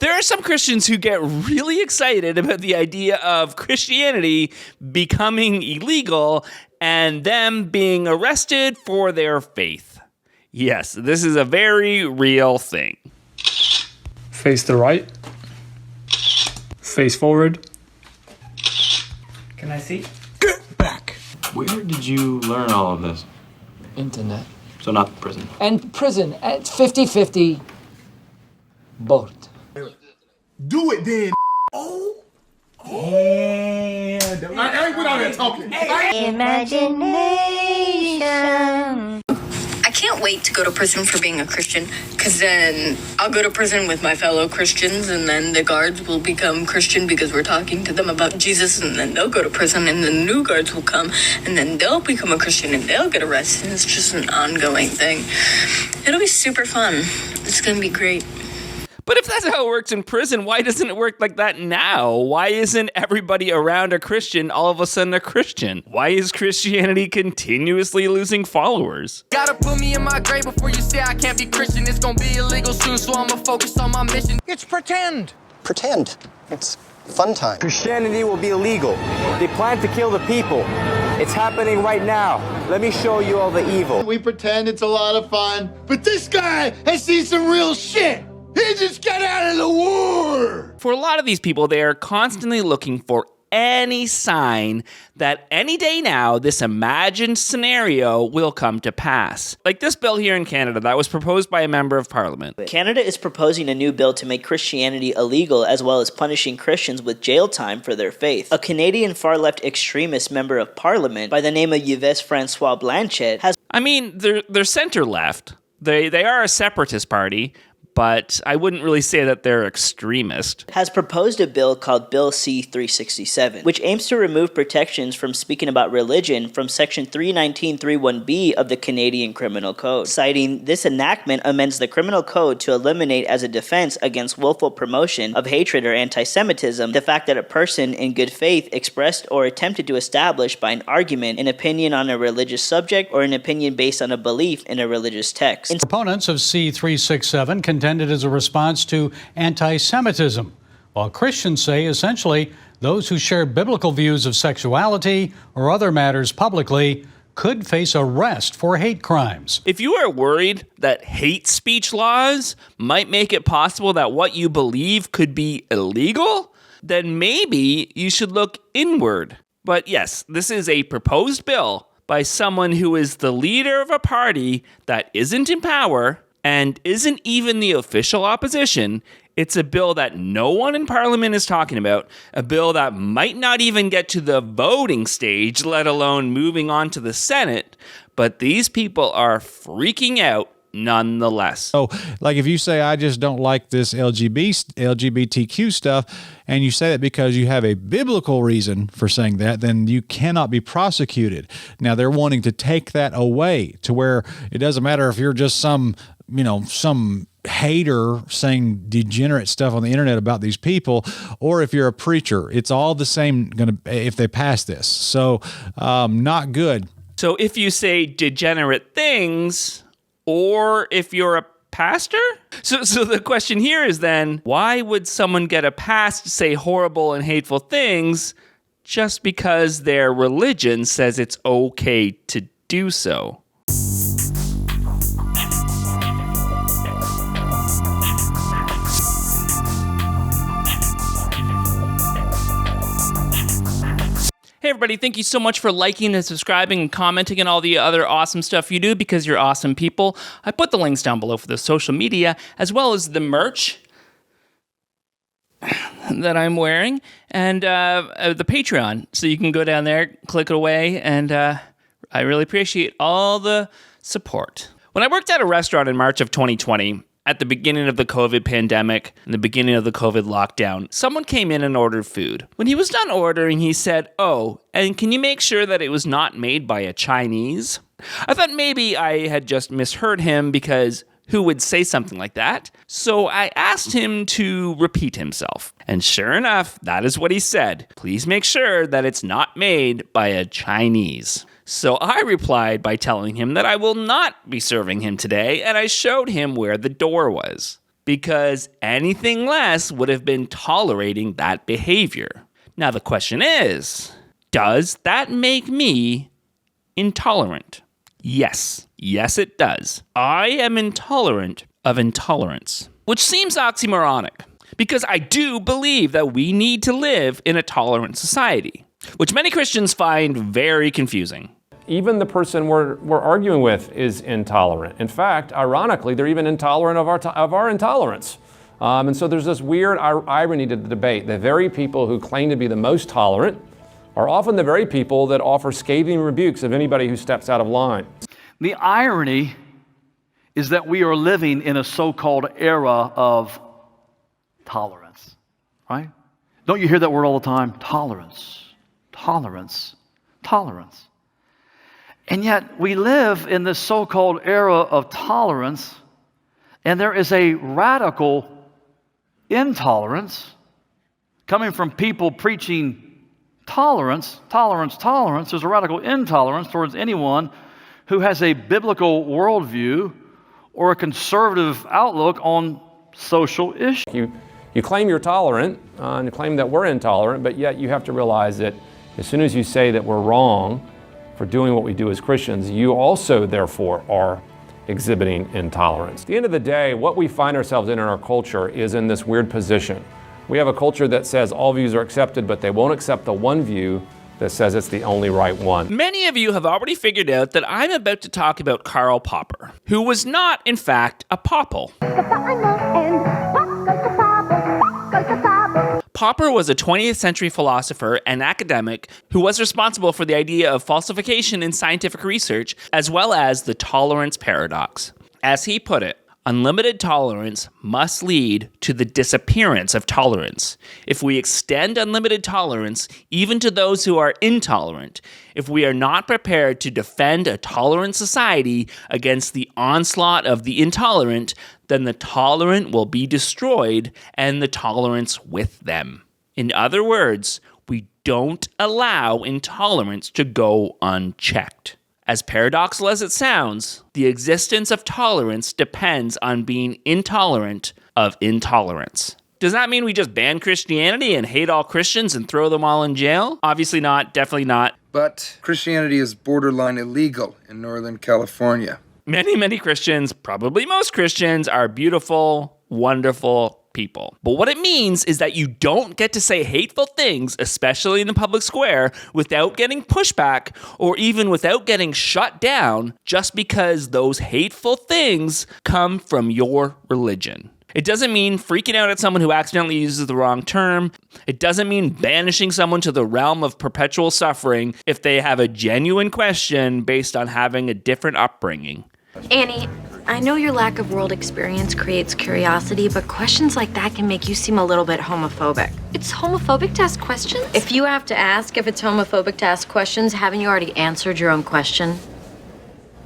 There are some Christians who get really excited about the idea of Christianity becoming illegal and them being arrested for their faith. Yes, this is a very real thing. Face the right. Face forward. Can I see? Get back. Where did you learn all of this? Internet. So not prison. And prison. It's 50-50. Both. Do it then. Oh. Damn. I ain't went out there talking. Imagination. I can't wait to go to prison for being a Christian, because then I'll go to prison with my fellow Christians, and then the guards will become Christian because we're talking to them about Jesus, and then they'll go to prison, and the new guards will come, and then they'll become a Christian, and they'll get arrested. It's just an ongoing thing. It'll be super fun. It's going to be great. But if that's how it works in prison, why doesn't it work like that now? Why isn't everybody around a Christian all of a sudden a Christian? Why is Christianity continuously losing followers? Gotta put me in my grave before you say I can't be Christian. It's gonna be illegal soon, so I'ma focus on my mission. It's pretend. Pretend. It's fun time. Christianity will be illegal. They plan to kill the people. It's happening right now. Let me show you all the evil. We pretend it's a lot of fun, but this guy has seen some real shit. He just got out of the war! For a lot of these people, they are constantly looking for any sign that any day now, this imagined scenario will come to pass. Like this bill here in Canada that was proposed by a member of parliament. Canada is proposing a new bill to make Christianity illegal, as well as punishing Christians with jail time for their faith. A Canadian far-left extremist member of parliament by the name of Yves Francois Blanchet has... I mean, they're center-left. They are a separatist party, but I wouldn't really say that they're extremist. Has proposed a bill called Bill C-367, which aims to remove protections from speaking about religion from Section 319(3)(1)B of the Canadian Criminal Code, citing this enactment amends the Criminal Code to eliminate as a defense against willful promotion of hatred or anti-Semitism the fact that a person in good faith expressed or attempted to establish by an argument an opinion on a religious subject or an opinion based on a belief in a religious text. Proponents of C-367 intended as a response to anti-Semitism, while Christians say essentially those who share biblical views of sexuality or other matters publicly could face arrest for hate crimes. If you are worried that hate speech laws might make it possible that what you believe could be illegal, then maybe you should look inward. But yes, this is a proposed bill by someone who is the leader of a party that isn't in power and isn't even the official opposition. It's a bill that no one in Parliament is talking about, a bill that might not even get to the voting stage, let alone moving on to the Senate, but these people are freaking out nonetheless. So, like if you say, I just don't like this LGBTQ stuff, and you say that because you have a biblical reason for saying that, then you cannot be prosecuted. Now, they're wanting to take that away to where it doesn't matter if you're just some hater saying degenerate stuff on the internet about these people, or if you're a preacher. It's all the same if they pass this. So, not good. So if you say degenerate things, or if you're a pastor? So the question here is then, why would someone get a pass to say horrible and hateful things just because their religion says it's okay to do so? Hey everybody, thank you so much for liking and subscribing and commenting and all the other awesome stuff you do, because you're awesome people. I put the links down below for the social media, as well as the merch that I'm wearing, and the Patreon. So you can go down there, click it away, and I really appreciate all the support. When I worked at a restaurant in March of 2020, at the beginning of the COVID pandemic and the beginning of the COVID lockdown, someone came in and ordered food. When he was done ordering, he said, "Oh, and can you make sure that it was not made by a Chinese?" I thought maybe I had just misheard him, because who would say something like that? So I asked him to repeat himself. And sure enough, that is what he said. "Please make sure that it's not made by a Chinese." So I replied by telling him that I will not be serving him today, and I showed him where the door was. because anything less would have been tolerating that behavior. Now the question is, does that make me intolerant? Yes. Yes, it does. I am intolerant of intolerance, which seems oxymoronic because I do believe that we need to live in a tolerant society, which many Christians find very confusing. Even the person we're arguing with is intolerant. In fact, ironically, they're even intolerant of our intolerance. And so there's this weird irony to the debate. The very people who claim to be the most tolerant are often the very people that offer scathing rebukes of anybody who steps out of line. The irony is that we are living in a so-called era of tolerance, right? Don't you hear that word all the time? Tolerance, tolerance, tolerance. And yet we live in this so-called era of tolerance, and there is a radical intolerance coming from people preaching tolerance, tolerance, tolerance. There's a radical intolerance towards anyone who has a biblical worldview or a conservative outlook on social issues. You claim you're tolerant, and you claim that we're intolerant, but yet you have to realize that as soon as you say that we're wrong for doing what we do as Christians, you also, therefore, are exhibiting intolerance. At the end of the day, what we find ourselves in our culture is in this weird position. We have a culture that says all views are accepted, but they won't accept the one view that says it's the only right one. Many of you have already figured out that I'm about to talk about Karl Popper, who was not, in fact, a popple. Popper was a 20th century philosopher and academic who was responsible for the idea of falsification in scientific research, as well as the tolerance paradox. As he put it, unlimited tolerance must lead to the disappearance of tolerance. If we extend unlimited tolerance even to those who are intolerant, if we are not prepared to defend a tolerant society against the onslaught of the intolerant, then the tolerant will be destroyed and the tolerance with them. In other words, we don't allow intolerance to go unchecked. As paradoxical as it sounds, the existence of tolerance depends on being intolerant of intolerance. Does that mean we just ban Christianity and hate all Christians and throw them all in jail? Obviously not, definitely not. But Christianity is borderline illegal in Northern California. Many Christians, probably most Christians, are beautiful, wonderful people. But what it means is that you don't get to say hateful things, especially in the public square, without getting pushback or even without getting shut down just because those hateful things come from your religion. It doesn't mean freaking out at someone who accidentally uses the wrong term. It doesn't mean banishing someone to the realm of perpetual suffering if they have a genuine question based on having a different upbringing. Annie, I know your lack of world experience creates curiosity, but questions like that can make you seem a little bit homophobic. It's homophobic to ask questions? If you have to ask if it's homophobic to ask questions, haven't you already answered your own question?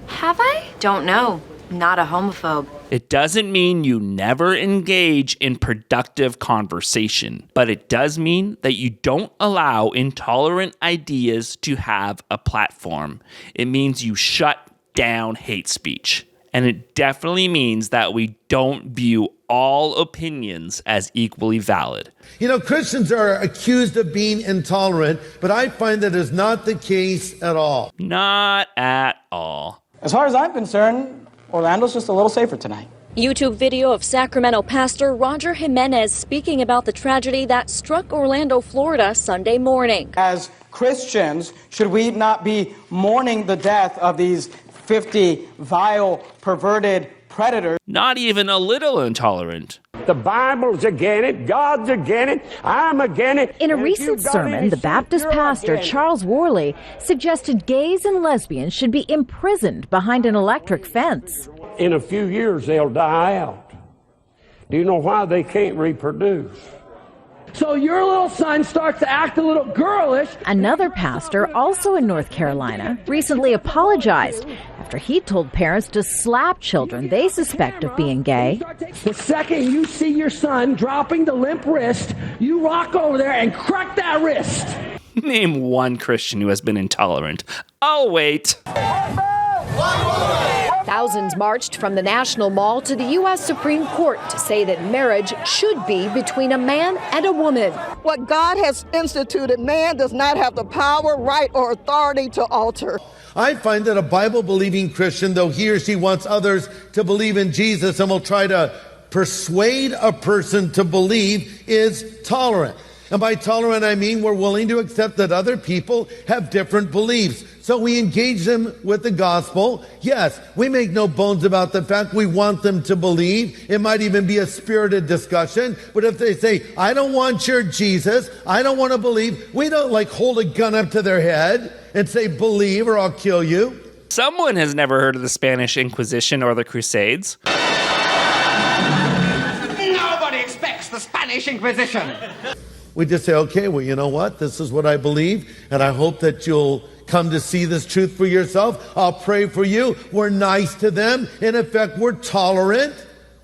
Have I? Don't know. Not a homophobe. It doesn't mean you never engage in productive conversation, but it does mean that you don't allow intolerant ideas to have a platform. It means you shut down hate speech. And it definitely means that we don't view all opinions as equally valid. You know, Christians are accused of being intolerant, but I find that is not the case at all. Not at all. As far as I'm concerned, Orlando's just a little safer tonight. YouTube video of Sacramento pastor Roger Jimenez speaking about the tragedy that struck Orlando, Florida, Sunday morning. As Christians, should we not be mourning the death of these 50 vile, perverted predators? Not even a little intolerant. The Bible's against it, God's against it, I'm against it. In a recent sermon, the Baptist pastor Charles Worley suggested gays and lesbians should be imprisoned behind an electric fence. In a few years, they'll die out. Do you know why? They can't reproduce. So your little son starts to act a little girlish. Another pastor, also in North Carolina, recently apologized after he told parents to slap children they suspect of being gay. The second you see your son dropping the limp wrist, you walk over there and crack that wrist. Name one Christian who has been intolerant. I'll wait. Thousands marched from the National Mall to the U.S. Supreme Court to say that marriage should be between a man and a woman. What God has instituted, man does not have the power, right, or authority to alter. I find that a Bible-believing Christian, though he or she wants others to believe in Jesus and will try to persuade a person to believe, is tolerant. And by tolerant, I mean we're willing to accept that other people have different beliefs. So we engage them with the gospel. Yes, we make no bones about the fact we want them to believe. It might even be a spirited discussion. But if they say, I don't want your Jesus, I don't want to believe, we don't hold a gun up to their head and say, believe or I'll kill you. Someone has never heard of the Spanish Inquisition or the Crusades. Nobody expects the Spanish Inquisition. We just say, okay, well, you know what? This is what I believe, and I hope that you'll come to see this truth for yourself. I'll pray for you. We're nice to them. In effect, we're tolerant.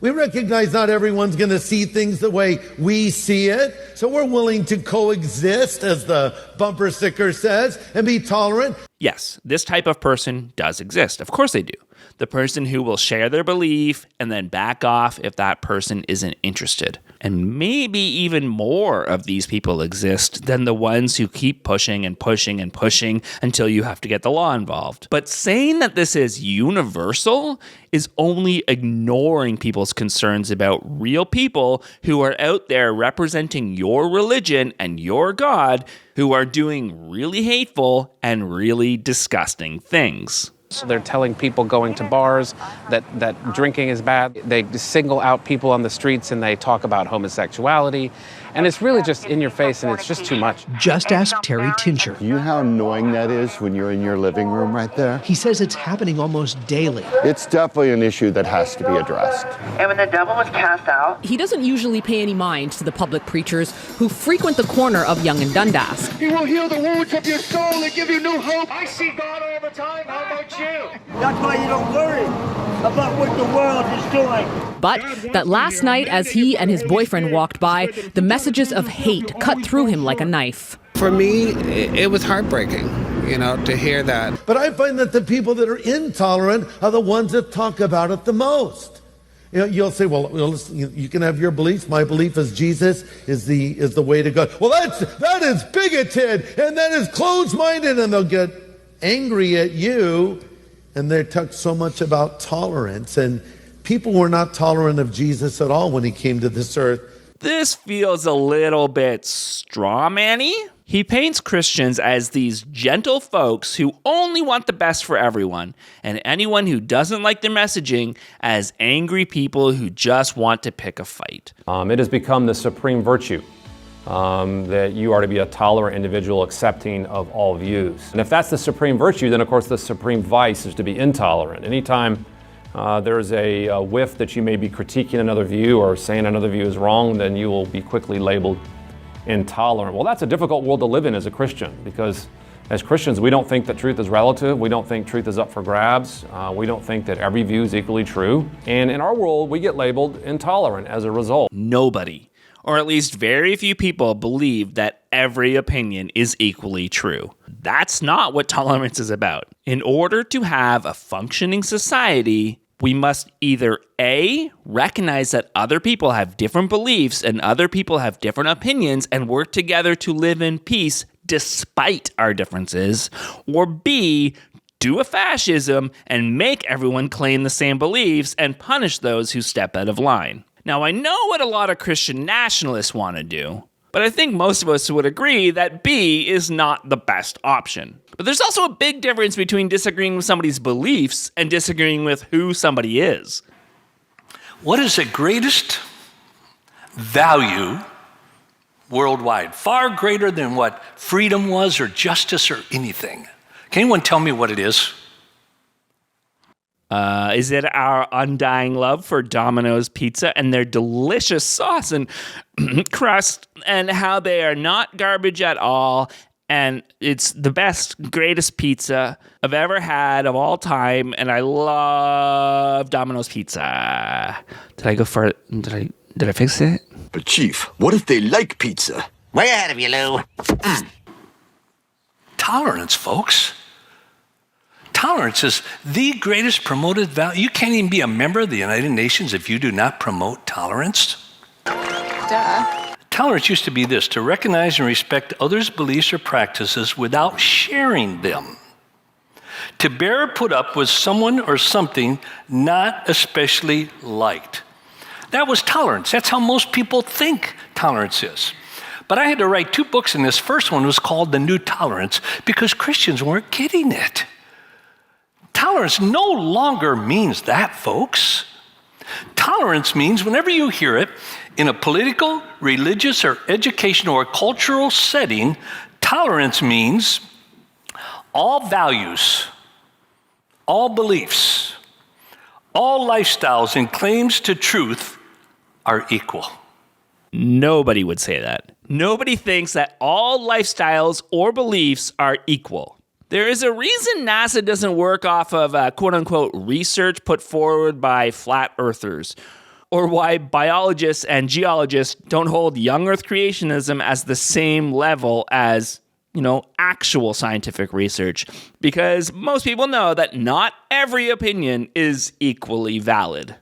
We recognize not everyone's going to see things the way we see it, so we're willing to coexist, as the bumper sticker says, and be tolerant. Yes, this type of person does exist. Of course they do. The person who will share their belief and then back off if that person isn't interested. And maybe even more of these people exist than the ones who keep pushing and pushing and pushing until you have to get the law involved. But saying that this is universal is only ignoring people's concerns about real people who are out there representing your religion and your God, who are doing really hateful and really disgusting things. So they're telling people going to bars that drinking is bad. They single out people on the streets and they talk about homosexuality. And it's really just in your face and it's just too much. Just ask Terry Tincher. You know how annoying that is when you're in your living room right there? He says it's happening almost daily. It's definitely an issue that has to be addressed. And when the devil was cast out, he doesn't usually pay any mind to the public preachers who frequent the corner of Yonge and Dundas. He will heal the wounds of your soul and give you new hope. I see God all the time. How about you? That's why you don't worry about what the world is doing. But that last night, as he and his boyfriend walked by, the messages of hate cut through him like a knife. For me, it was heartbreaking, to hear that. But I find that the people that are intolerant are the ones that talk about it the most. You'll say, well, listen, you can have your beliefs. My belief is Jesus is the way to go. Well, that is bigoted and that is closed-minded, and they'll get angry at you. And they talk so much about tolerance, and people were not tolerant of Jesus at all when he came to this earth. This feels a little bit straw-man-y. He paints Christians as these gentle folks who only want the best for everyone, and anyone who doesn't like their messaging as angry people who just want to pick a fight. It has become the supreme virtue. That you are to be a tolerant individual, accepting of all views. And if that's the supreme virtue, then of course the supreme vice is to be intolerant. Anytime there's a whiff that you may be critiquing another view or saying another view is wrong, then you will be quickly labeled intolerant. Well, that's a difficult world to live in as a Christian, because as Christians, we don't think that truth is relative. We don't think truth is up for grabs. We don't think that every view is equally true. And in our world, we get labeled intolerant as a result. Nobody, or at least very few people, believe that every opinion is equally true. That's not what tolerance is about. In order to have a functioning society, we must either A, recognize that other people have different beliefs and other people have different opinions and work together to live in peace despite our differences, or B, do a fascism and make everyone claim the same beliefs and punish those who step out of line. Now, I know what a lot of Christian nationalists want to do, but I think most of us would agree that B is not the best option. But there's also a big difference between disagreeing with somebody's beliefs and disagreeing with who somebody is. What is the greatest value worldwide? Far greater than what freedom was or justice or anything. Can anyone tell me what it is? Is it our undying love for Domino's pizza and their delicious sauce and crust, and how they are not garbage at all, and it's the best, greatest pizza I've ever had of all time, and I love Domino's pizza. Did I go for it? Did I fix it? But Chief, what if they like pizza? Way ahead of you, Lou. Tolerance, folks. tolerance is the greatest promoted value. You can't even be a member of the United Nations if you do not promote tolerance. Duh. Tolerance used to be this: to recognize and respect others' beliefs or practices without sharing them. To bear or put up with someone or something not especially liked. That was tolerance. That's how most people think tolerance is. But I had to write 2 books, and this first one was called The New Tolerance because Christians weren't getting it. Tolerance no longer means that, folks. Tolerance means whenever you hear it in a political, religious, or educational or cultural setting, tolerance means all values, all beliefs, all lifestyles and claims to truth are equal. Nobody would say that. Nobody thinks that all lifestyles or beliefs are equal. There is a reason NASA doesn't work off of quote-unquote research put forward by flat earthers, or why biologists and geologists don't hold young Earth creationism as the same level as, actual scientific research. Because most people know that not every opinion is equally valid.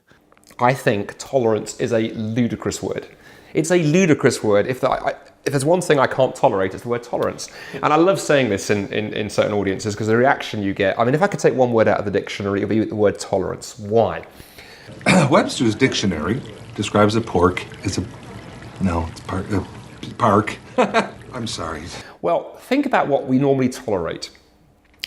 I think tolerance is a ludicrous word. It's a ludicrous word. If there's one thing I can't tolerate, it's the word tolerance. And I love saying this in certain audiences because the reaction you get, if I could take one word out of the dictionary, it would be the word tolerance. Why? Webster's dictionary describes a pork as park. I'm sorry. Well, think about what we normally tolerate.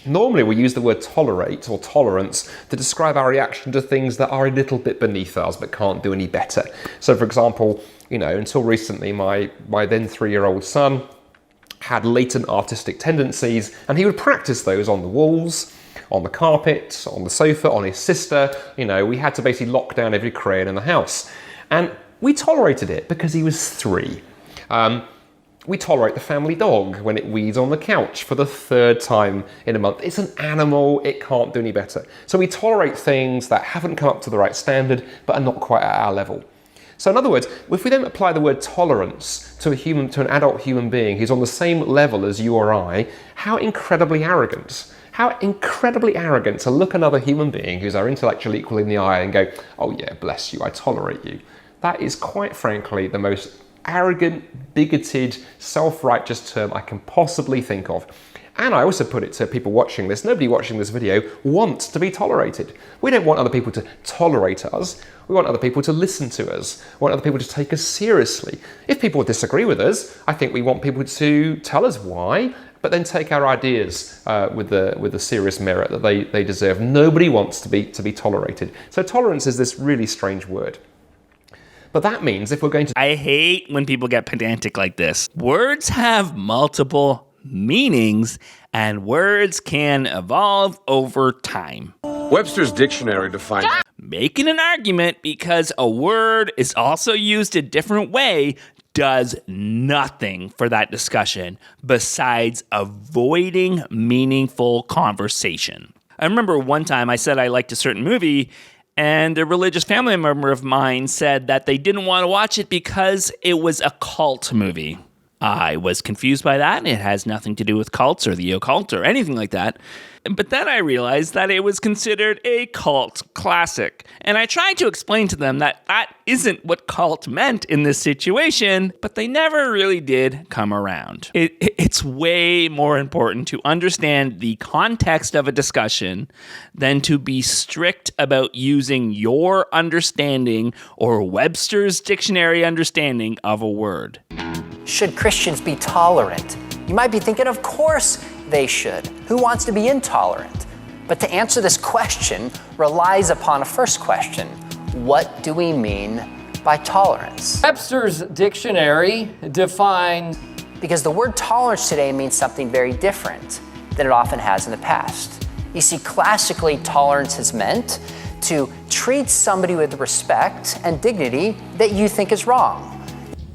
Normally we use the word tolerate or tolerance to describe our reaction to things that are a little bit beneath us but can't do any better. So for example, until recently my then 3-year-old son had latent artistic tendencies, and he would practice those on the walls, on the carpet, on the sofa, on his sister. We had to basically lock down every crayon in the house. And we tolerated it because he was 3. We tolerate the family dog when it wees on the couch for the 3rd time in a month. It's an animal, it can't do any better. So we tolerate things that haven't come up to the right standard but are not quite at our level. So in other words, if we then apply the word tolerance to an adult human being who's on the same level as you or I, how incredibly arrogant. How incredibly arrogant to look another human being who's our intellectual equal in the eye and go, oh yeah, bless you, I tolerate you. That is quite frankly the most arrogant, bigoted, self-righteous term I can possibly think of. And I also put it to people watching this, nobody watching this video wants to be tolerated. We don't want other people to tolerate us. We want other people to listen to us. We want other people to take us seriously. If people disagree with us, I think we want people to tell us why, but then take our ideas with the serious merit that they deserve. Nobody wants to be tolerated. So tolerance is this really strange word. But that means if we're going to... I hate when people get pedantic like this. Words have multiple meanings, and words can evolve over time. Webster's dictionary defines... Making an argument because a word is also used a different way does nothing for that discussion besides avoiding meaningful conversation. I remember one time I said I liked a certain movie, and a religious family member of mine said that they didn't want to watch it because it was a cult movie. I was confused by that. It has nothing to do with cults or the occult or anything like that. But then I realized that it was considered a cult classic. And I tried to explain to them that that isn't what cult meant in this situation, but they never really did come around. It's way more important to understand the context of a discussion than to be strict about using your understanding or Webster's dictionary understanding of a word. Should Christians be tolerant? You might be thinking, of course they should. Who wants to be intolerant? But to answer this question relies upon a first question. What do we mean by tolerance? Webster's dictionary defines... Because the word tolerance today means something very different than it often has in the past. You see, classically, tolerance has meant to treat somebody with respect and dignity that you think is wrong.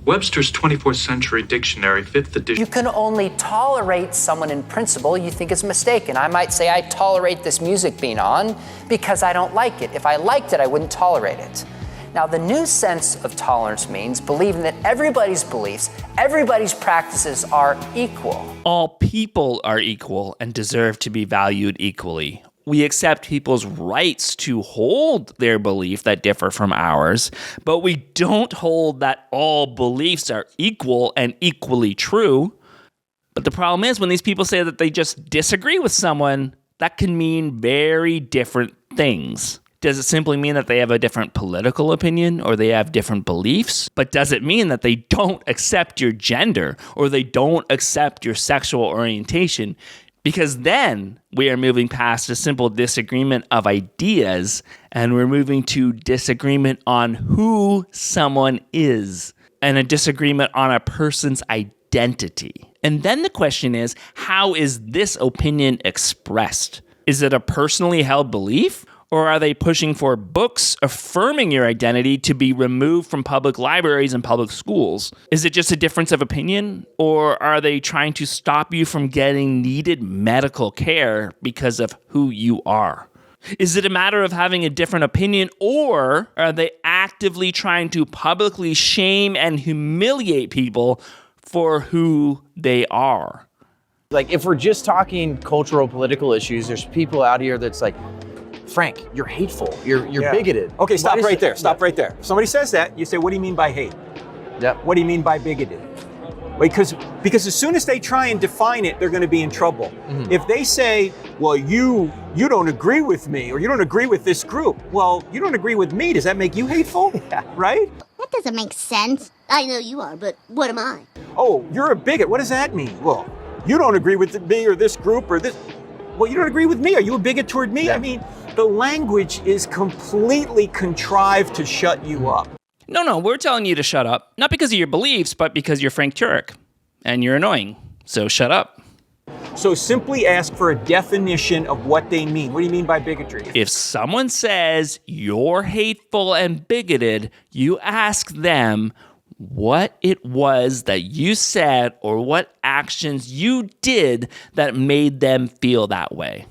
Webster's 24th century dictionary, 5th edition. You can only tolerate someone in principle you think is mistaken. I might say I tolerate this music being on because I don't like it. If I liked it, I wouldn't tolerate it. Now, the new sense of tolerance means believing that everybody's beliefs, everybody's practices are equal. All people are equal and deserve to be valued equally. We accept people's rights to hold their belief that differ from ours, but we don't hold that all beliefs are equal and equally true. But the problem is when these people say that they just disagree with someone, that can mean very different things. Does it simply mean that they have a different political opinion or they have different beliefs? But does it mean that they don't accept your gender or they don't accept your sexual orientation? Because then we are moving past a simple disagreement of ideas and we're moving to disagreement on who someone is and a disagreement on a person's identity. And then the question is, how is this opinion expressed? Is it a personally held belief? Or are they pushing for books affirming your identity to be removed from public libraries and public schools? Is it just a difference of opinion? Or are they trying to stop you from getting needed medical care because of who you are? Is it a matter of having a different opinion? Or are they actively trying to publicly shame and humiliate people for who they are? Like, if we're just talking cultural, political issues, there's people out here that's like, Frank, you're hateful. You're bigoted. Okay, stop right there. Stop right there. If somebody says that, you say, what do you mean by hate? Yep. What do you mean by bigoted? Because as soon as they try and define it, they're going to be in trouble. Mm-hmm. If they say, well, you don't agree with me, or you don't agree with this group, well, you don't agree with me. Does that make you hateful? Yeah. Right? That doesn't make sense. I know you are, but what am I? Oh, you're a bigot. What does that mean? Well, you don't agree with me or this group or this. Well, you don't agree with me. Are you a bigot toward me? Yeah. I mean, the language is completely contrived to shut you up. No, we're telling you to shut up. Not because of your beliefs, but because you're Frank Turek. And you're annoying. So shut up. So simply ask for a definition of what they mean. What do you mean by bigotry? If someone says you're hateful and bigoted, you ask them what it was that you said or what actions you did that made them feel that way.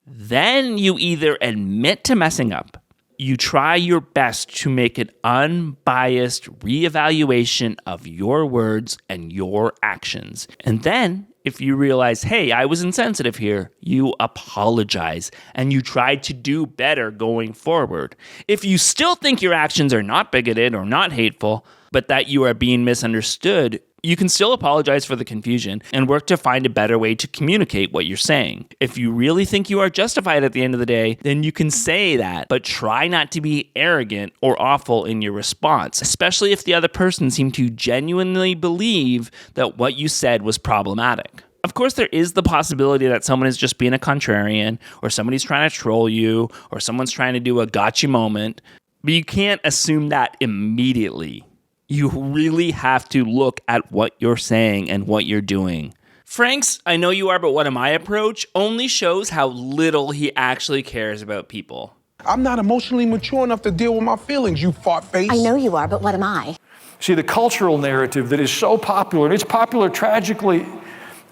Then you either admit to messing up, you try your best to make an unbiased reevaluation of your words and your actions. And then, if you realize, hey, I was insensitive here, you apologize and you try to do better going forward. If you still think your actions are not bigoted or not hateful, but that you are being misunderstood, you can still apologize for the confusion and work to find a better way to communicate what you're saying. If you really think you are justified at the end of the day, then you can say that, but try not to be arrogant or awful in your response, especially if the other person seemed to genuinely believe that what you said was problematic. Of course, there is the possibility that someone is just being a contrarian, or somebody's trying to troll you, or someone's trying to do a gotcha moment, but you can't assume that immediately. You really have to look at what you're saying and what you're doing. Frank's I know you are, but what am I approach only shows how little he actually cares about people. I'm not emotionally mature enough to deal with my feelings, you fart face. I know you are, but what am I? See, the cultural narrative that is so popular, and it's popular tragically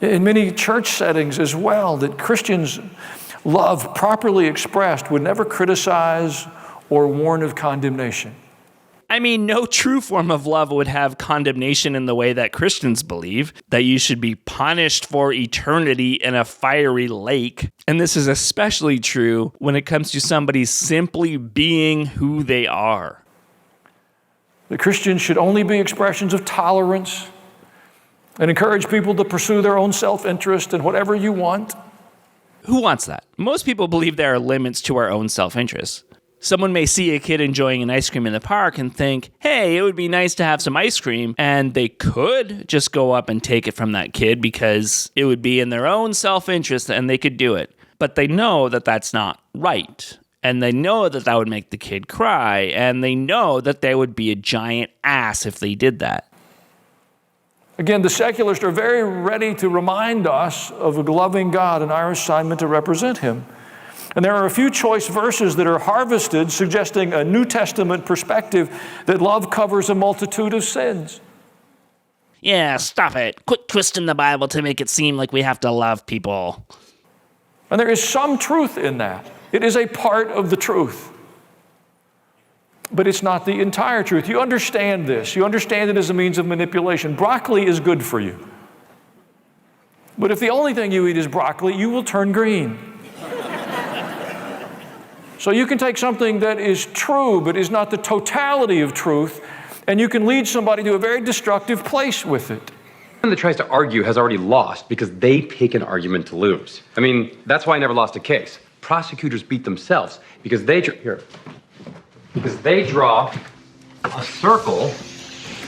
in many church settings as well, that Christians' love properly expressed would never criticize or warn of condemnation. I mean, no true form of love would have condemnation in the way that Christians believe, that you should be punished for eternity in a fiery lake. And this is especially true when it comes to somebody simply being who they are. The Christians should only be expressions of tolerance and encourage people to pursue their own self-interest and whatever you want. Who wants that? Most people believe there are limits to our own self-interest. Someone may see a kid enjoying an ice cream in the park and think, hey, it would be nice to have some ice cream. And they could just go up and take it from that kid because it would be in their own self-interest and they could do it. But they know that that's not right. And they know that that would make the kid cry. And they know that they would be a giant ass if they did that. Again, the secularists are very ready to remind us of a loving God and our assignment to represent Him. And there are a few choice verses that are harvested, suggesting a New Testament perspective that love covers a multitude of sins. Yeah, stop it. Quit twisting the Bible to make it seem like we have to love people. And there is some truth in that. It is a part of the truth. But it's not the entire truth. You understand this. You understand it as a means of manipulation. Broccoli is good for you. But if the only thing you eat is broccoli, you will turn green. So you can take something that is true but is not the totality of truth, and you can lead somebody to a very destructive place with it. Anyone that tries to argue has already lost because they pick an argument to lose. I mean, that's why I never lost a case. Prosecutors beat themselves because they draw a circle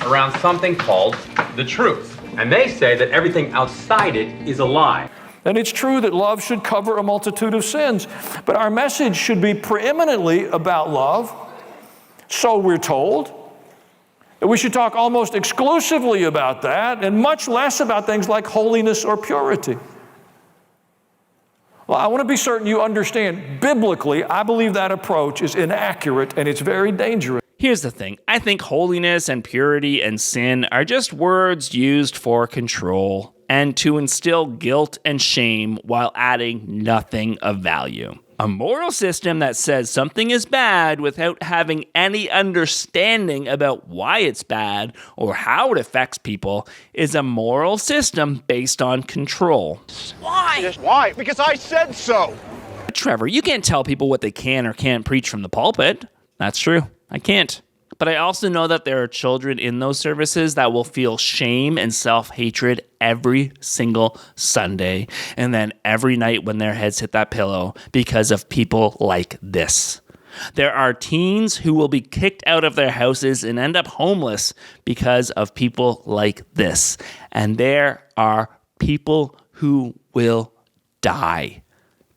around something called the truth. And they say that everything outside it is a lie. And it's true that love should cover a multitude of sins, but our message should be preeminently about love. So we're told that we should talk almost exclusively about that and much less about things like holiness or purity. Well, I want to be certain you understand, biblically, I believe that approach is inaccurate and it's very dangerous. Here's the thing. I think holiness and purity and sin are just words used for control and to instill guilt and shame while adding nothing of value. A moral system that says something is bad without having any understanding about why it's bad or how it affects people is a moral system based on control. Why? Why? Because I said so. Trevor, you can't tell people what they can or can't preach from the pulpit. That's true. I can't. But I also know that there are children in those services that will feel shame and self-hatred every single Sunday and then every night when their heads hit that pillow because of people like this. There are teens who will be kicked out of their houses and end up homeless because of people like this. And there are people who will die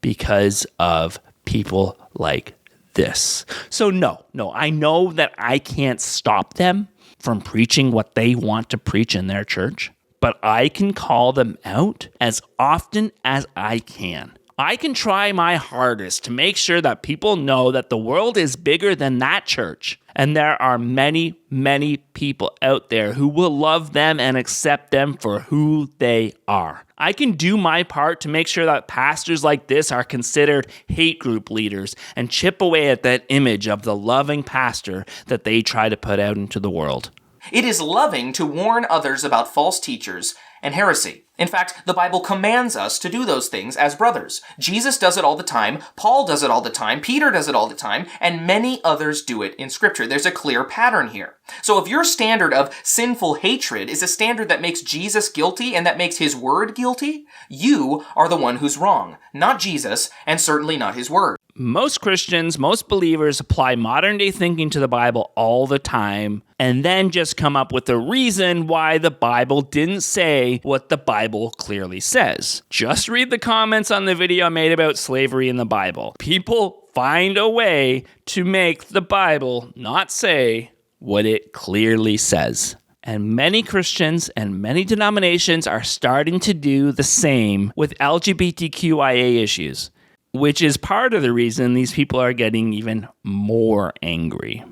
because of people like this. So no, I know that I can't stop them from preaching what they want to preach in their church, but I can call them out as often as I can. I can try my hardest to make sure that people know that the world is bigger than that church. And there are many, many people out there who will love them and accept them for who they are. I can do my part to make sure that pastors like this are considered hate group leaders and chip away at that image of the loving pastor that they try to put out into the world. It is loving to warn others about false teachers and heresy. In fact, the Bible commands us to do those things as brothers. Jesus does it all the time, Paul does it all the time, Peter does it all the time, and many others do it in Scripture. There's a clear pattern here. So if your standard of sinful hatred is a standard that makes Jesus guilty and that makes his word guilty, you are the one who's wrong, not Jesus, and certainly not his word. Most Christians, most believers apply modern-day thinking to the Bible all the time and then just come up with a reason why the Bible didn't say what the Bible clearly says. Just read the comments on the video I made about slavery in the Bible. People find a way to make the Bible not say what it clearly says. And many Christians and many denominations are starting to do the same with LGBTQIA issues, which is part of the reason these people are getting even more angry.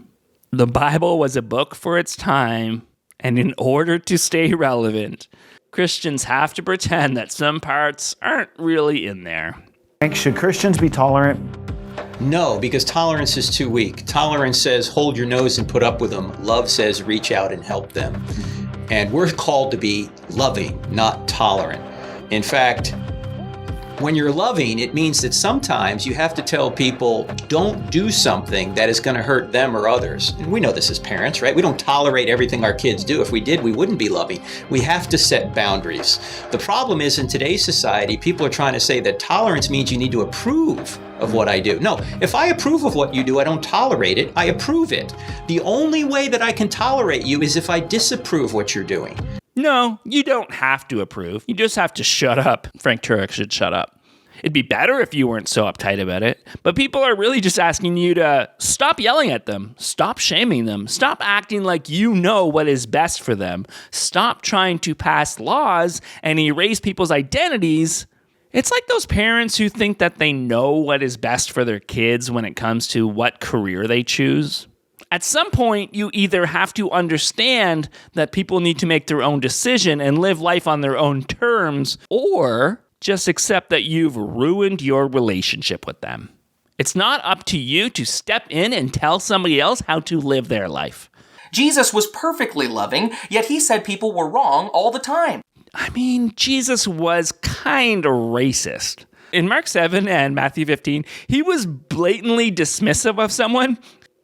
The Bible was a book for its time, and in order to stay relevant, Christians have to pretend that some parts aren't really in there. Should Christians be tolerant? No, because tolerance is too weak. Tolerance says hold your nose and put up with them. Love says reach out and help them. And we're called to be loving, not tolerant. In fact, when you're loving, it means that sometimes you have to tell people, don't do something that is going to hurt them or others. And we know this as parents, right? We don't tolerate everything our kids do. If we did, we wouldn't be loving. We have to set boundaries. The problem is in today's society, people are trying to say that tolerance means you need to approve of what I do. No, if I approve of what you do, I don't tolerate it, I approve it. The only way that I can tolerate you is if I disapprove what you're doing. No, you don't have to approve. You just have to shut up. Frank Turek should shut up. It'd be better if you weren't so uptight about it, but people are really just asking you to stop yelling at them, stop shaming them, stop acting like you know what is best for them, stop trying to pass laws and erase people's identities. It's like those parents who think that they know what is best for their kids when it comes to what career they choose. At some point, you either have to understand that people need to make their own decision and live life on their own terms, or just accept that you've ruined your relationship with them. It's not up to you to step in and tell somebody else how to live their life. Jesus was perfectly loving, yet he said people were wrong all the time. I mean, Jesus was kind of racist. In Mark 7 and Matthew 15, he was blatantly dismissive of someone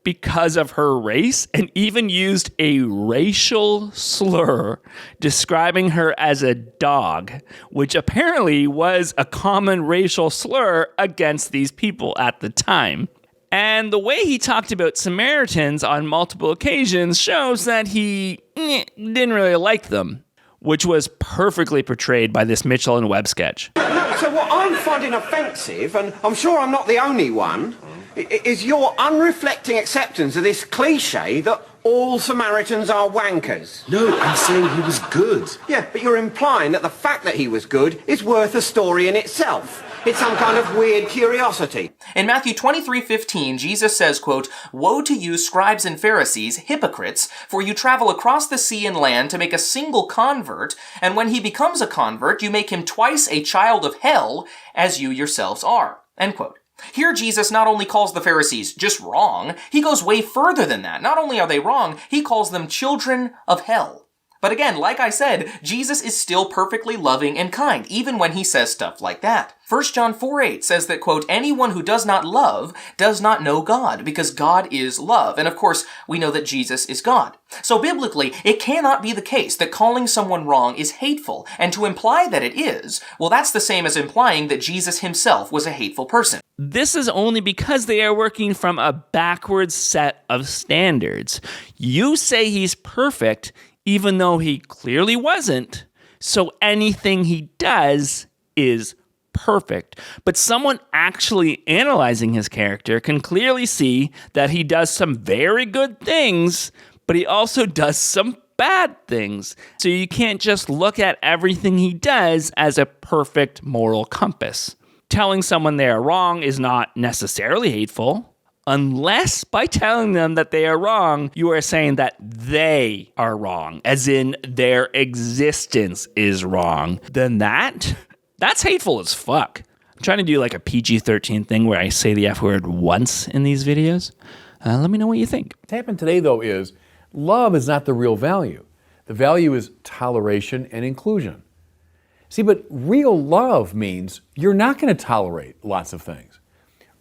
because of her race and even used a racial slur describing her as a dog, which apparently was a common racial slur against these people at the time. And the way he talked about Samaritans on multiple occasions shows that he didn't really like them, which was perfectly portrayed by this Mitchell and Webb sketch. No, so what I'm finding offensive, and I'm sure I'm not the only one, is your unreflecting acceptance of this cliche that all Samaritans are wankers. No, I'm saying he was good. Yeah, but you're implying that the fact that he was good is worth a story in itself. It's some kind of weird curiosity. In Matthew 23:15, Jesus says, quote, "Woe to you, scribes and Pharisees, hypocrites, for you travel across the sea and land to make a single convert, and when he becomes a convert, you make him twice a child of hell, as you yourselves are." End quote. Here, Jesus not only calls the Pharisees just wrong, he goes way further than that. Not only are they wrong, he calls them children of hell. But again, like I said, Jesus is still perfectly loving and kind, even when he says stuff like that. 1 John 4:8 says that, quote, "Anyone who does not love does not know God, because God is love." And of course, we know that Jesus is God. So biblically, it cannot be the case that calling someone wrong is hateful, and to imply that it is, well, that's the same as implying that Jesus himself was a hateful person. This is only because they are working from a backwards set of standards. You say he's perfect, even though he clearly wasn't, so anything he does is perfect. But someone actually analyzing his character can clearly see that he does some very good things, but he also does some bad things. So you can't just look at everything he does as a perfect moral compass. Telling someone they are wrong is not necessarily hateful, unless by telling them that they are wrong, you are saying that they are wrong, as in their existence is wrong. Then that's hateful as fuck. I'm trying to do like a PG-13 thing where I say the F word once in these videos. Let me know what you think. What's happened today, though, is love is not the real value. The value is toleration and inclusion. See, but real love means you're not going to tolerate lots of things.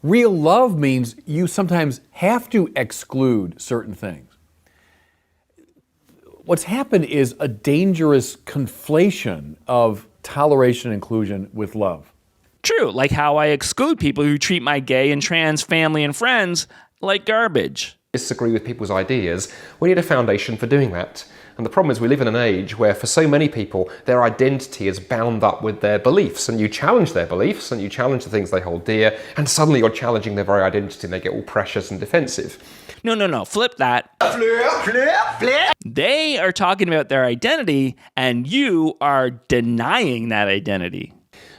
Real love means you sometimes have to exclude certain things. What's happened is a dangerous conflation of toleration and inclusion with love. True, like how I exclude people who treat my gay and trans family and friends like garbage. Disagree with people's ideas, we need a foundation for doing that. And the problem is we live in an age where for so many people, their identity is bound up with their beliefs. And you challenge their beliefs and you challenge the things they hold dear, and suddenly you're challenging their very identity and they get all precious and defensive. No, flip that. Flip. They are talking about their identity and you are denying that identity.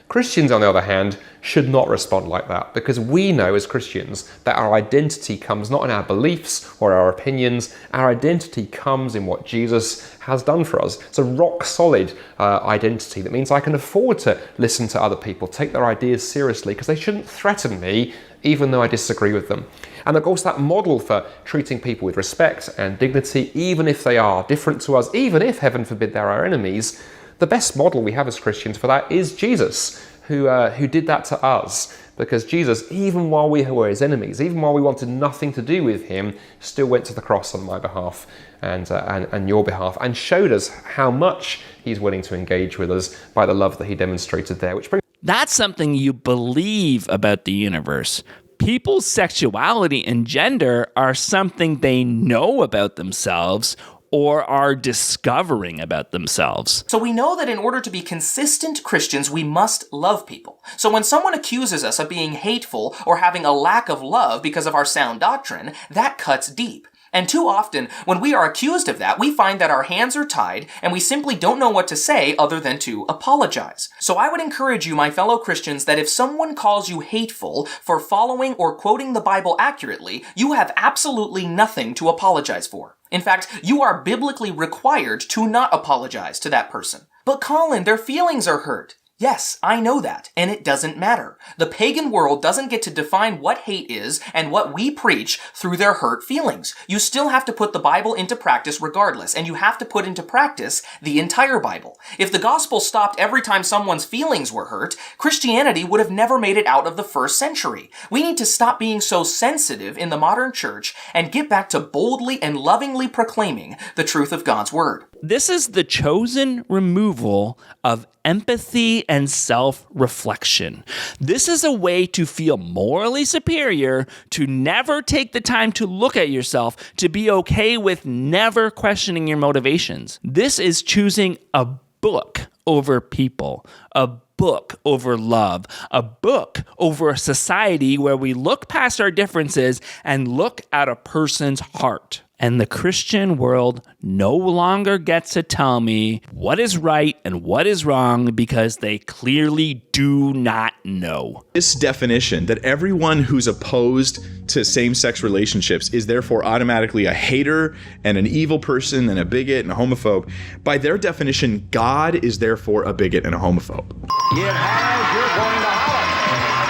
Christians, on the other hand, should not respond like that, because we know as Christians that our identity comes not in our beliefs or our opinions. Our identity comes in what Jesus has done for us. It's a rock solid identity that means I can afford to listen to other people, take their ideas seriously, because they shouldn't threaten me even though I disagree with them. And of course that model for treating people with respect and dignity, even if they are different to us, even if, heaven forbid, they're our enemies, the best model we have as Christians for that is Jesus, who did that to us. Because Jesus, even while we were his enemies, even while we wanted nothing to do with him, still went to the cross on my behalf and your behalf, and showed us how much he's willing to engage with us by the love that he demonstrated there. That's something you believe about the universe. People's sexuality and gender are something they know about themselves or are discovering about themselves. So we know that in order to be consistent Christians, we must love people. So when someone accuses us of being hateful or having a lack of love because of our sound doctrine, that cuts deep. And too often, when we are accused of that, we find that our hands are tied and we simply don't know what to say other than to apologize. So I would encourage you, my fellow Christians, that if someone calls you hateful for following or quoting the Bible accurately, you have absolutely nothing to apologize for. In fact, you are biblically required to not apologize to that person. But Colin, their feelings are hurt. Yes, I know that, and it doesn't matter. The pagan world doesn't get to define what hate is and what we preach through their hurt feelings. You still have to put the Bible into practice regardless, and you have to put into practice the entire Bible. If the gospel stopped every time someone's feelings were hurt, Christianity would have never made it out of the first century. We need to stop being so sensitive in the modern church and get back to boldly and lovingly proclaiming the truth of God's word. This is the chosen removal of empathy and self-reflection. This is a way to feel morally superior, to never take the time to look at yourself, to be okay with never questioning your motivations. This is choosing a book over people, a book over love, a book over a society where we look past our differences and look at a person's heart. And the Christian world no longer gets to tell me what is right and what is wrong because they clearly do not know. This definition that everyone who's opposed to same-sex relationships is therefore automatically a hater and an evil person and a bigot and a homophobe, by their definition, God is therefore a bigot and a homophobe. It has, you're going to holler.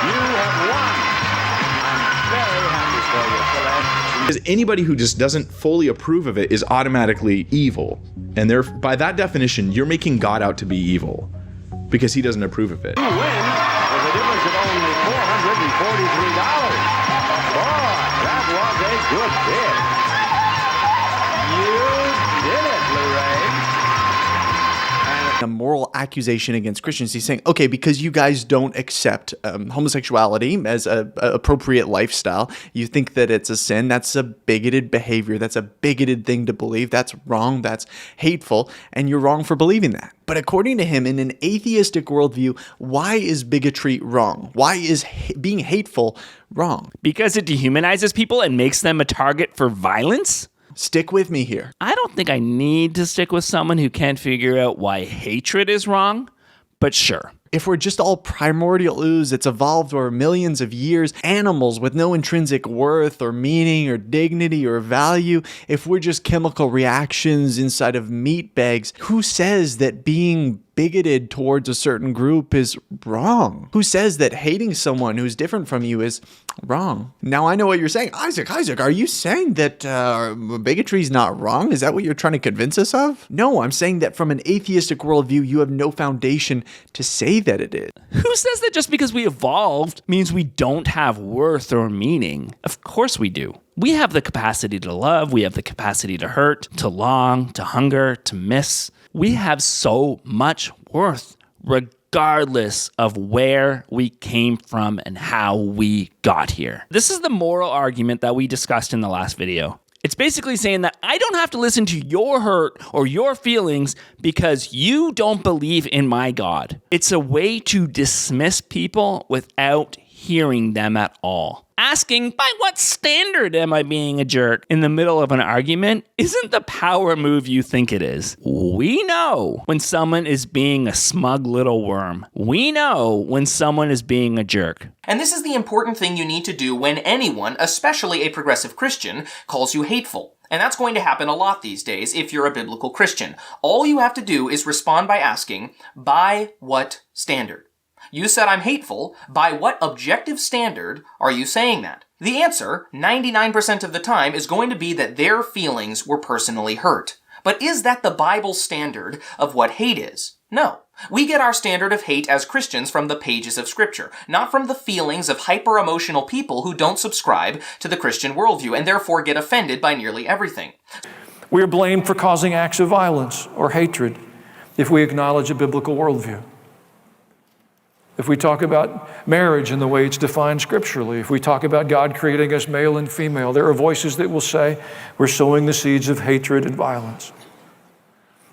You have won. I'm very happy for you, Celeste. Because anybody who just doesn't fully approve of it is automatically evil. And by that definition, you're making God out to be evil because he doesn't approve of it. You win with a difference of only $443. Boy, that was a good bid. You did it, Blu-ray. A moral accusation against Christians. He's saying, okay, because you guys don't accept homosexuality as a appropriate lifestyle, you think that it's a sin, that's a bigoted behavior, that's a bigoted thing to believe, that's wrong, that's hateful, and you're wrong for believing that. But according to him, in an atheistic worldview, why is bigotry wrong? Why is being hateful wrong? Because it dehumanizes people and makes them a target for violence? Stick with me here. I don't think I need to stick with someone who can't figure out why hatred is wrong, but sure. If we're just all primordial ooze that's evolved over millions of years, animals with no intrinsic worth or meaning or dignity or value, if we're just chemical reactions inside of meat bags, who says that being bigoted towards a certain group is wrong? Who says that hating someone who's different from you is wrong? Now I know what you're saying. Isaac, are you saying that bigotry is not wrong? Is that what you're trying to convince us of? No, I'm saying that from an atheistic worldview, you have no foundation to say that it is. Who says that just because we evolved means we don't have worth or meaning? Of course we do. We have the capacity to love, we have the capacity to hurt, to long, to hunger, to miss. We have so much worth, regardless of where we came from and how we got here. This is the moral argument that we discussed in the last video. It's basically saying that I don't have to listen to your hurt or your feelings because you don't believe in my God. It's a way to dismiss people without hearing them at all. Asking, by what standard am I being a jerk in the middle of an argument isn't the power move you think it is. We know when someone is being a smug little worm. We know when someone is being a jerk. And this is the important thing you need to do when anyone, especially a progressive Christian, calls you hateful. And that's going to happen a lot these days if you're a biblical Christian. All you have to do is respond by asking, by what standard? You said I'm hateful. By what objective standard are you saying that? The answer, 99% of the time, is going to be that their feelings were personally hurt. But is that the Bible standard of what hate is? No. We get our standard of hate as Christians from the pages of Scripture, not from the feelings of hyper-emotional people who don't subscribe to the Christian worldview and therefore get offended by nearly everything. We are blamed for causing acts of violence or hatred if we acknowledge a biblical worldview. If we talk about marriage and the way it's defined scripturally, if we talk about God creating us male and female, there are voices that will say we're sowing the seeds of hatred and violence.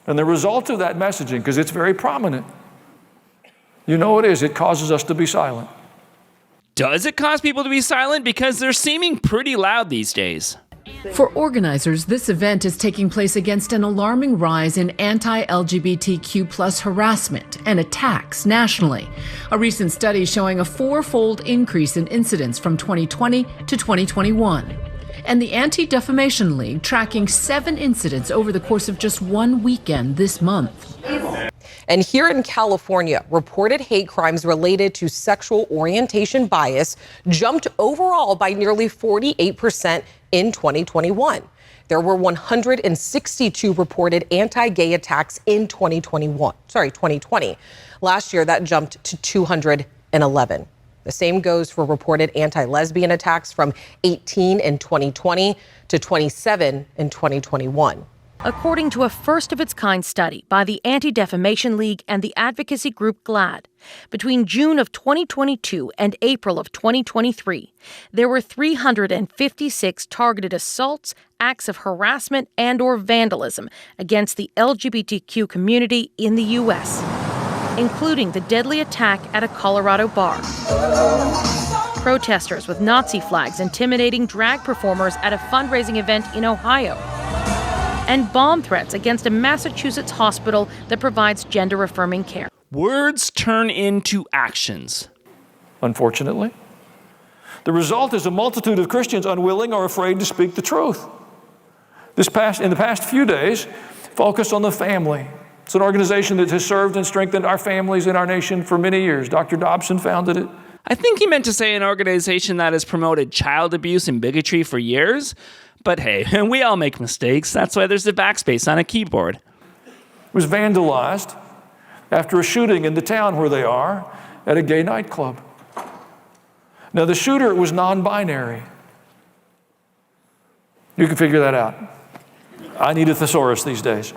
And the result of that messaging, because it's very prominent, you know it is, it causes us to be silent. Does it cause people to be silent? Because they're seeming pretty loud these days. For organizers, this event is taking place against an alarming rise in anti-LGBTQ+ harassment and attacks nationally. A recent study showing a 4-fold increase in incidents from 2020 to 2021. And the Anti-Defamation League tracking 7 incidents over the course of just one weekend this month. And here in California, reported hate crimes related to sexual orientation bias jumped overall by nearly 48% in 2021. There were 162 reported anti-gay attacks in 2020. Last year, that jumped to 211. The same goes for reported anti-lesbian attacks from 18 in 2020 to 27 in 2021. According to a first-of-its-kind study by the Anti-Defamation League and the advocacy group GLAAD, between June of 2022 and April of 2023, there were 356 targeted assaults, acts of harassment, and/or vandalism against the LGBTQ community in the U.S., including the deadly attack at a Colorado bar, protesters with Nazi flags intimidating drag performers at a fundraising event in Ohio, and bomb threats against a Massachusetts hospital that provides gender-affirming care. Words turn into actions. Unfortunately. The result is a multitude of Christians unwilling or afraid to speak the truth. In the past few days, focus on the family. It's an organization that has served and strengthened our families in our nation for many years. Dr. Dobson founded it. I think he meant to say an organization that has promoted child abuse and bigotry for years. But hey, we all make mistakes. That's why there's a backspace on a keyboard. It was vandalized after a shooting in the town where they are at a gay nightclub. Now, the shooter was non-binary. You can figure that out. I need a thesaurus these days.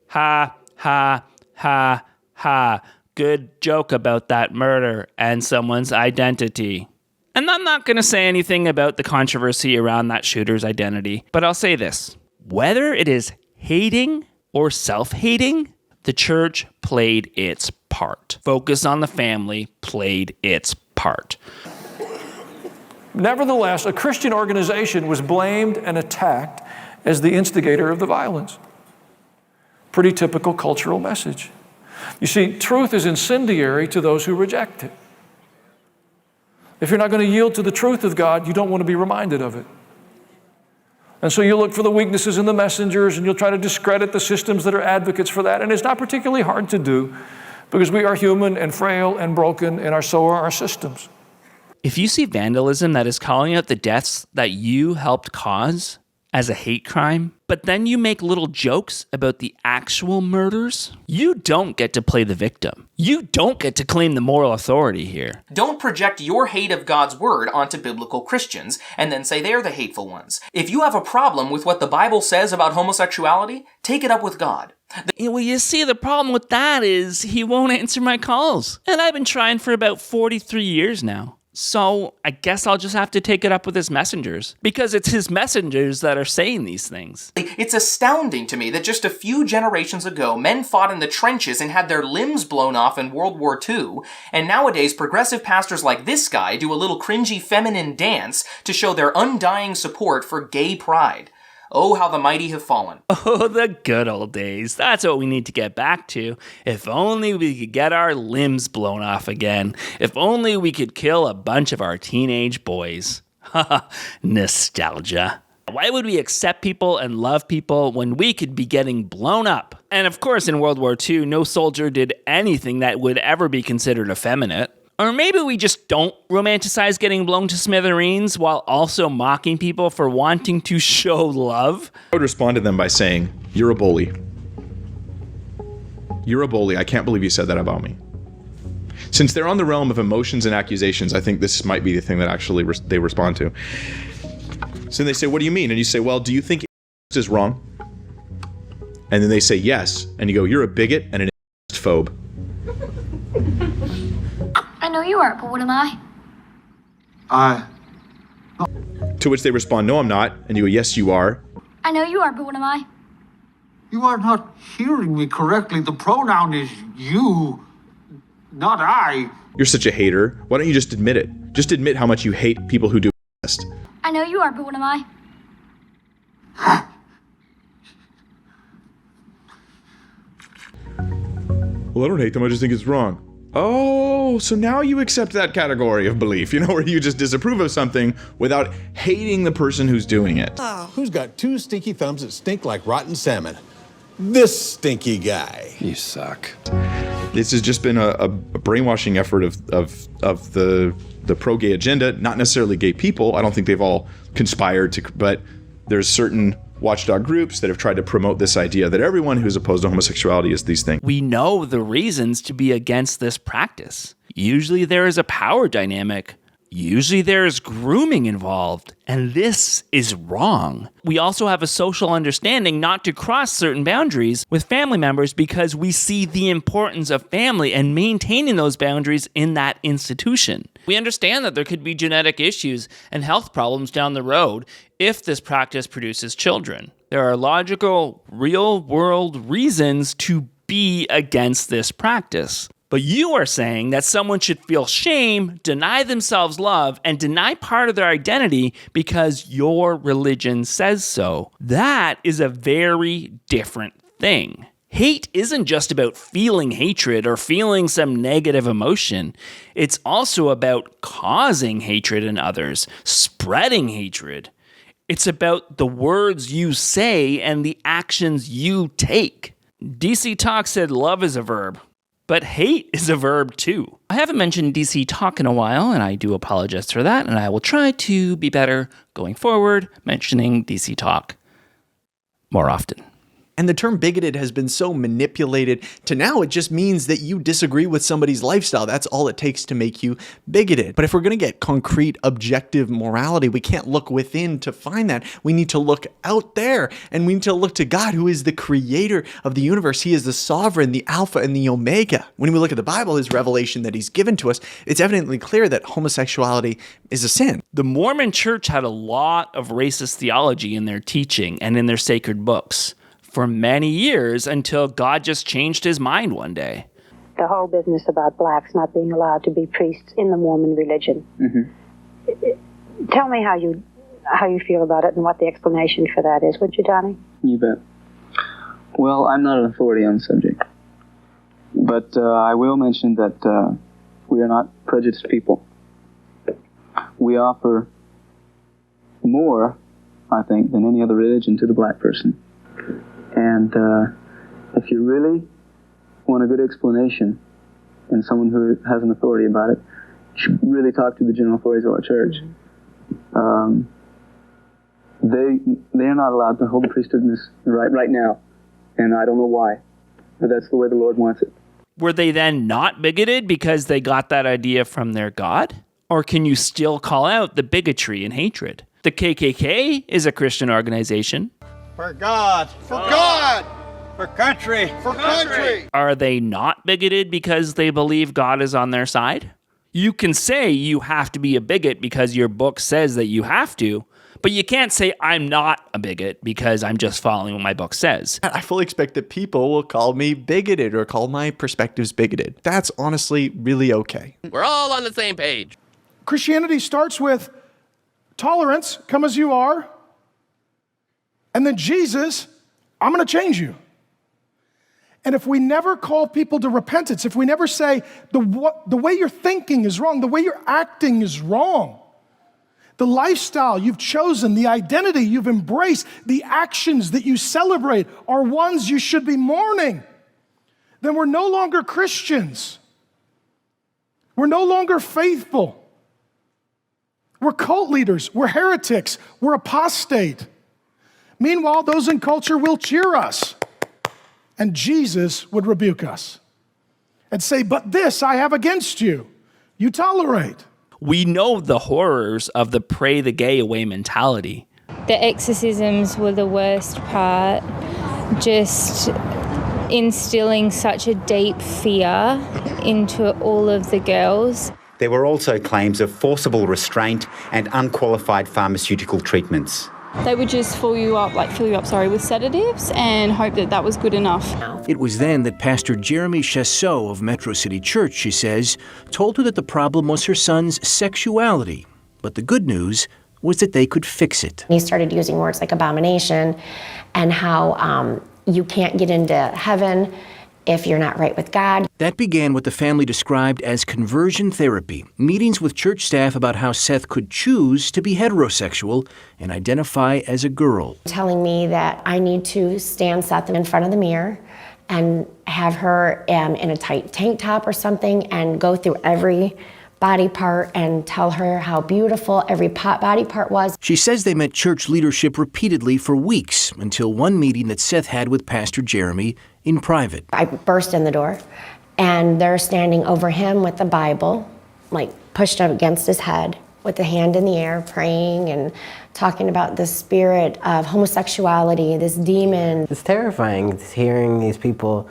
Ha, ha, ha, ha. Good joke about that murder and someone's identity. And I'm not going to say anything about the controversy around that shooter's identity, but I'll say this. Whether it is hating or self-hating, the church played its part. Focus on the family played its part. Nevertheless, a Christian organization was blamed and attacked as the instigator of the violence. Pretty typical cultural message. You see, truth is incendiary to those who reject it. If you're not going to yield to the truth of God, you don't want to be reminded of it. And so you look for the weaknesses in the messengers and you'll try to discredit the systems that are advocates for that. And it's not particularly hard to do because we are human and frail and broken, and so are our systems. If you see vandalism that is calling out the deaths that you helped cause as a hate crime, but then you make little jokes about the actual murders, you don't get to play the victim. You don't get to claim the moral authority here. Don't project your hate of God's word onto biblical Christians and then say they're the hateful ones. If you have a problem with what the Bible says about homosexuality, take it up with God. Well, you see, the problem with that is he won't answer my calls. And I've been trying for about 43 years now. So I guess I'll just have to take it up with his messengers, because it's his messengers that are saying these things. It's astounding to me that just a few generations ago, men fought in the trenches and had their limbs blown off in World War II, and nowadays progressive pastors like this guy do a little cringy feminine dance to show their undying support for gay pride. Oh, how the mighty have fallen. Oh, the good old days. That's what we need to get back to. If only we could get our limbs blown off again. If only we could kill a bunch of our teenage boys. Haha, nostalgia. Why would we accept people and love people when we could be getting blown up? And of course, in World War II, no soldier did anything that would ever be considered effeminate. Or maybe we just don't romanticize getting blown to smithereens while also mocking people for wanting to show love. I would respond to them by saying, "You're a bully. You're a bully. I can't believe you said that about me." Since they're on the realm of emotions and accusations, I think this might be the thing that actually they respond to. So they say, "What do you mean?" And you say, "Well, do you think is wrong?" And then they say, "Yes." And you go, "You're a bigot and an phobe." I know you are, but what am I? To which they respond, "No, I'm not." And you go, "Yes, you are." I know you are, but what am I? You are not hearing me correctly. The pronoun is you, not I. You're such a hater. Why don't you just admit it? Just admit how much you hate people who do best. I know you are, but what am I? Well, I don't hate them. I just think it's wrong. Oh, so now you accept that category of belief, where you just disapprove of something without hating the person who's doing it. Who's got two stinky thumbs that stink like rotten salmon? this stinky guy. You suck. This has just been a brainwashing effort of the pro-gay agenda, not necessarily gay people. I don't think they've all conspired but there's certain watchdog groups that have tried to promote this idea that everyone who's opposed to homosexuality is these things. We know the reasons to be against this practice. Usually there is a power dynamic. Usually there is grooming involved, and this is wrong. We also have a social understanding not to cross certain boundaries with family members because we see the importance of family and maintaining those boundaries in that institution. We understand that there could be genetic issues and health problems down the road if this practice produces children. There are logical, real-world reasons to be against this practice. But you are saying that someone should feel shame, deny themselves love, and deny part of their identity because your religion says so. That is a very different thing. Hate isn't just about feeling hatred or feeling some negative emotion. It's also about causing hatred in others, spreading hatred. It's about the words you say and the actions you take. DC Talk said love is a verb. But hate is a verb too. I haven't mentioned DC Talk in a while, and I do apologize for that, and I will try to be better going forward, mentioning DC Talk more often. And the term bigoted has been so manipulated to now it just means that you disagree with somebody's lifestyle. That's all it takes to make you bigoted. But if we're going to get concrete, objective morality, we can't look within to find that. We need to look out there, and we need to look to God, who is the creator of the universe. He is the sovereign, the Alpha and the Omega. When we look at the Bible, his revelation that he's given to us, it's evidently clear that homosexuality is a sin. The Mormon Church had a lot of racist theology in their teaching and in their sacred books for many years until God just changed his mind one day. The whole business about blacks not being allowed to be priests in the Mormon religion. Mm-hmm. Tell me how you feel about it and what the explanation for that is, would you, Donnie? You bet. Well, I'm not an authority on the subject, but I will mention that we are not prejudiced people. We offer more, I think, than any other religion to the black person. And if you really want a good explanation and someone who has an authority about it, you should really talk to the general authorities of our church. They are not allowed to hold the priesthood in this right now, and I don't know why, but that's the way the Lord wants it. Were they then not bigoted because they got that idea from their God? Or can you still call out the bigotry and hatred? The KKK is a Christian organization. For God! For God! For country! For country! Are they not bigoted because they believe God is on their side? You can say you have to be a bigot because your book says that you have to, but you can't say I'm not a bigot because I'm just following what my book says. I fully expect that people will call me bigoted or call my perspectives bigoted. That's honestly really okay. We're all on the same page. Christianity starts with tolerance, come as you are. And then Jesus, I'm going to change you. And if we never call people to repentance, if we never say the way you're thinking is wrong, the way you're acting is wrong, the lifestyle you've chosen, the identity you've embraced, the actions that you celebrate are ones you should be mourning, then we're no longer Christians. We're no longer faithful. We're cult leaders. We're heretics. We're apostate. Meanwhile, those in culture will cheer us, and Jesus would rebuke us and say, but this I have against you. You tolerate. We know the horrors of the pray the gay away mentality. The exorcisms were the worst part, just instilling such a deep fear into all of the girls. There were also claims of forcible restraint and unqualified pharmaceutical treatments. They would just fill you up with sedatives and hope that that was good enough. It was then that Pastor Jeremy Chasseau of Metro City Church, she says, told her that the problem was her son's sexuality. But the good news was that they could fix it. He started using words like abomination and how you can't get into heaven if you're not right with God. That began what the family described as conversion therapy, meetings with church staff about how Seth could choose to be heterosexual and identify as a girl. Telling me that I need to stand Seth in front of the mirror and have her in a tight tank top or something and go through every body part and tell her how beautiful every body part was. She says they met church leadership repeatedly for weeks until one meeting that Seth had with Pastor Jeremy in private. I burst in the door and they're standing over him with the Bible, like pushed up against his head with the hand in the air, praying and talking about the spirit of homosexuality, this demon. It's terrifying hearing these people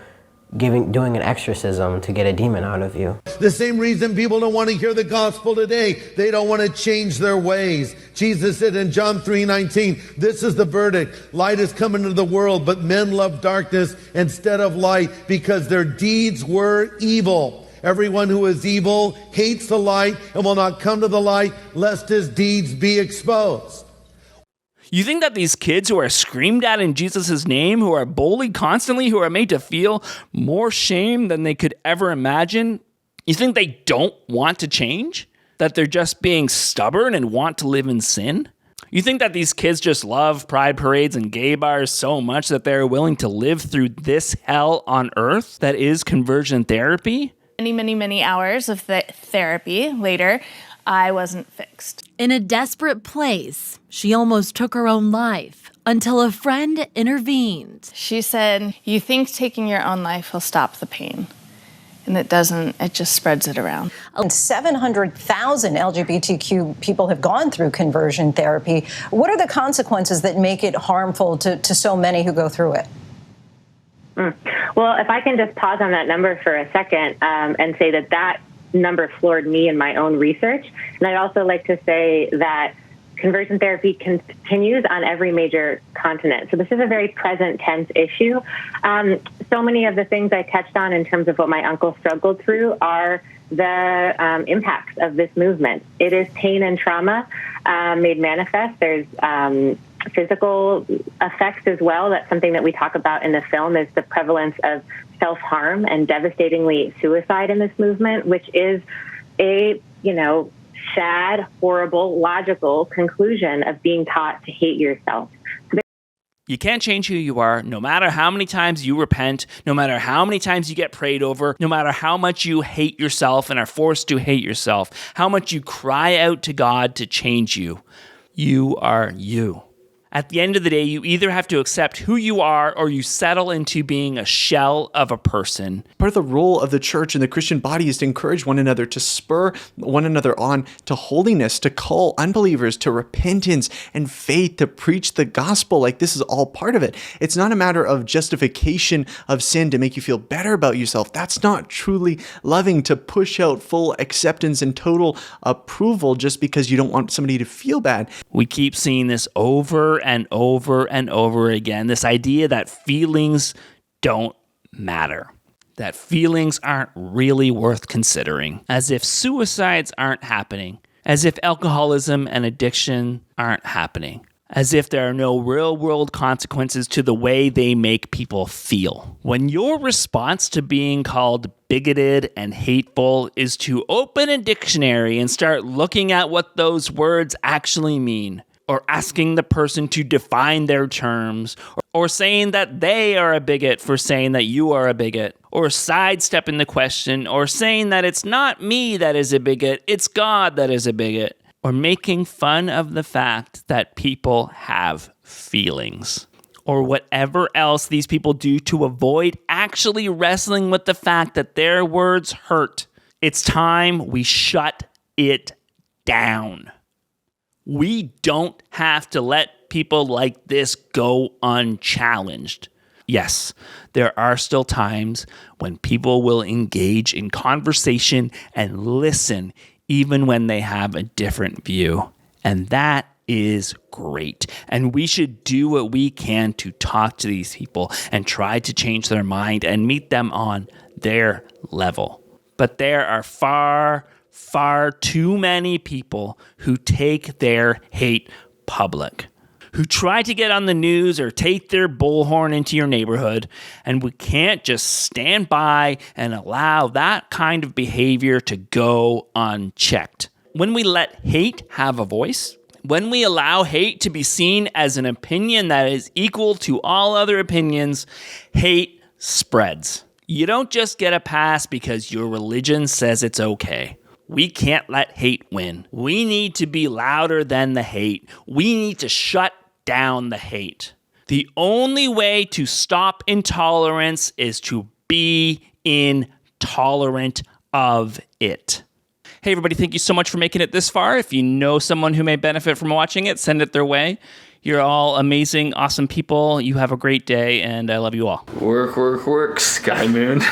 doing an exorcism to get a demon out of you. The same reason people don't want to hear the gospel today. They don't want to change their ways. Jesus said in John 3:19, this is the verdict. Light has come into the world, but men love darkness instead of light because their deeds were evil. Everyone who is evil hates the light and will not come to the light lest his deeds be exposed. You think that these kids who are screamed at in Jesus' name, who are bullied constantly, who are made to feel more shame than they could ever imagine, you think they don't want to change? That they're just being stubborn and want to live in sin? You think that these kids just love pride parades and gay bars so much that they're willing to live through this hell on earth that is conversion therapy? Many hours of therapy later, I wasn't fixed. In a desperate place, she almost took her own life until a friend intervened. She said, you think taking your own life will stop the pain. And it doesn't, it just spreads it around. 700,000 LGBTQ people have gone through conversion therapy. What are the consequences that make it harmful to so many who go through it? Well, if I can just pause on that number for a second and say that number floored me in my own research. And I'd also like to say that conversion therapy continues on every major continent. So this is a very present tense issue. So many of the things I touched on in terms of what my uncle struggled through are the impacts of this movement. It is pain and trauma made manifest. There's physical effects as well. That's something that we talk about in the film, is the prevalence of self-harm and devastatingly suicide in this movement, which is a, sad, horrible, logical conclusion of being taught to hate yourself. You can't change who you are, no matter how many times you repent, no matter how many times you get prayed over, no matter how much you hate yourself and are forced to hate yourself, how much you cry out to God to change you. You are you. At the end of the day, you either have to accept who you are or you settle into being a shell of a person. Part of the role of the church and the Christian body is to encourage one another, to spur one another on to holiness, to call unbelievers to repentance and faith, to preach the gospel. Like, this is all part of it. It's not a matter of justification of sin to make you feel better about yourself. That's not truly loving, to push out full acceptance and total approval just because you don't want somebody to feel bad. We keep seeing this over and over and over again. This idea that feelings don't matter. That feelings aren't really worth considering. As if suicides aren't happening. As if alcoholism and addiction aren't happening. As if there are no real-world consequences to the way they make people feel. When your response to being called bigoted and hateful is to open a dictionary and start looking at what those words actually mean, or asking the person to define their terms, or saying that they are a bigot for saying that you are a bigot, or sidestepping the question, or saying that it's not me that is a bigot, it's God that is a bigot, or making fun of the fact that people have feelings, or whatever else these people do to avoid actually wrestling with the fact that their words hurt. It's time we shut it down. We don't have to let people like this go unchallenged. Yes, there are still times when people will engage in conversation and listen even when they have a different view. And that is great. And we should do what we can to talk to these people and try to change their mind and meet them on their level. But there are far too many people who take their hate public, who try to get on the news or take their bullhorn into your neighborhood, and we can't just stand by and allow that kind of behavior to go unchecked. When we let hate have a voice, when we allow hate to be seen as an opinion that is equal to all other opinions, hate spreads. You don't just get a pass because your religion says it's okay. We can't let hate win. We need to be louder than the hate. We need to shut down the hate. The only way to stop intolerance is to be intolerant of it. Hey, everybody, thank you so much for making it this far. If you know someone who may benefit from watching it, send it their way. You're all amazing, awesome people. You have a great day, and I love you all. Work, Sky Moon.